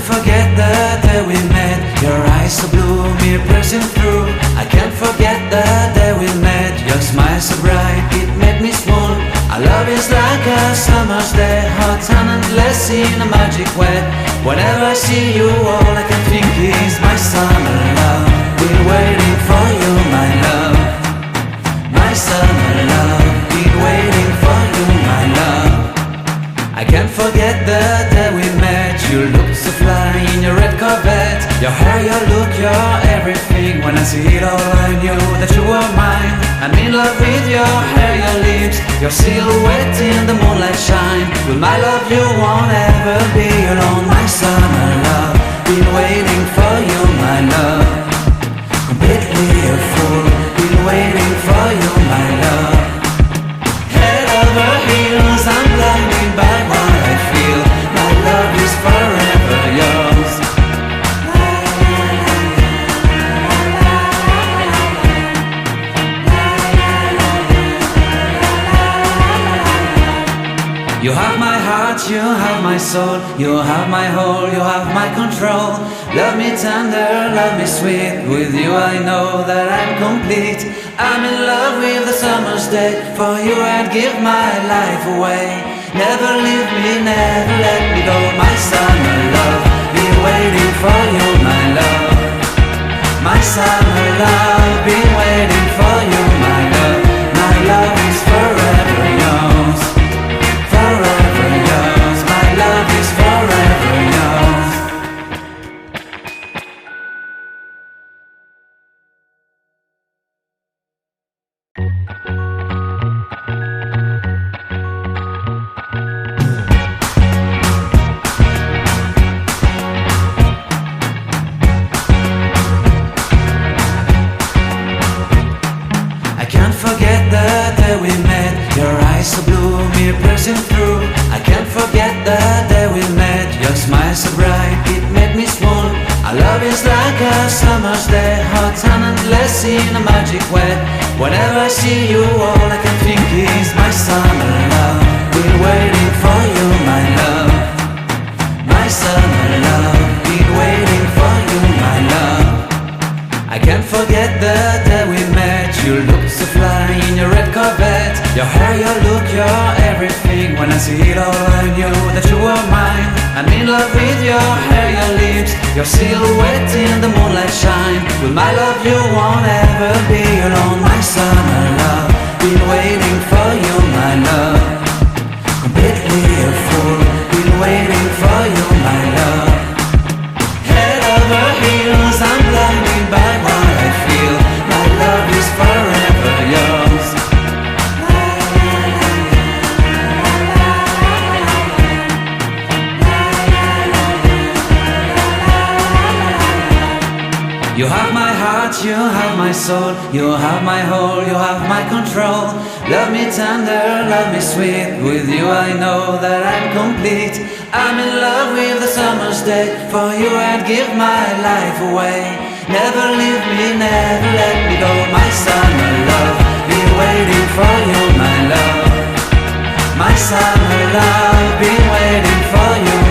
forget the day we met. Your eyes so blue, me piercing through. I can't forget the day we met. Your smile so bright, it made me swoon. Our love is like a summer's day, hot and endless in a magic way. Whenever I see you, all I can think is my summer love. Been waiting for you, my love. My summer love. Been waiting for you, my love. I can't forget the day we met. You looked so fly in your red Corvette. Your hair, your look, your everything. When I see it all, I knew that you were mine. I'm in love with your hair, your lips, your silhouette in the moonlight shine. With my love you won't ever be alone. My summer love, been waiting for you, my love. Completely a fool, been waiting for you, my love. Head over heels, I'm blinded by what I feel. My love is forever yours. You have my heart, you have my soul. You have my whole, you have my control. Love me tender, love me sweet. With you I know that I'm complete. I'm in love with the summer's day. For you I'd give my life away. Never leave me, never let me go. My summer love, been waiting for you, my love. My summer love, been waiting for you, my love. My love is forever yours. Forever yours, my love is forever yours. I can't forget the day we met. Your eyes so blue, me piercing through. I can't forget the day we met. Your smile so bright, it made me swoon. Our love is like a summer's day, hot and endless in a magic way. Whenever I see you, all I can think is my summer love. Been waiting for you, my love. My summer love. Been waiting for you, my love. I can't forget the day we met. You looked so fly in your red Corvette. Your hair, your look, your everything. When I see it all, I knew that you were mine. I'm in love with your hair, your lips, your silhouette in the moonlight shine. With my love you won't ever be alone. My summer love, been waiting for you, my love. Completely a fool, been waiting for you, my love. Head over heels, I'm blinded by what I feel. My love is forever yours. You have my heart, you have my soul. You have my whole, you have my control. Love me tender, love me sweet. With you I know that I'm complete. I'm in love with the summer's day. For you I'd give my life away. Never leave me, never let me go. My summer love, been waiting for you, my love. My summer love, been waiting for you.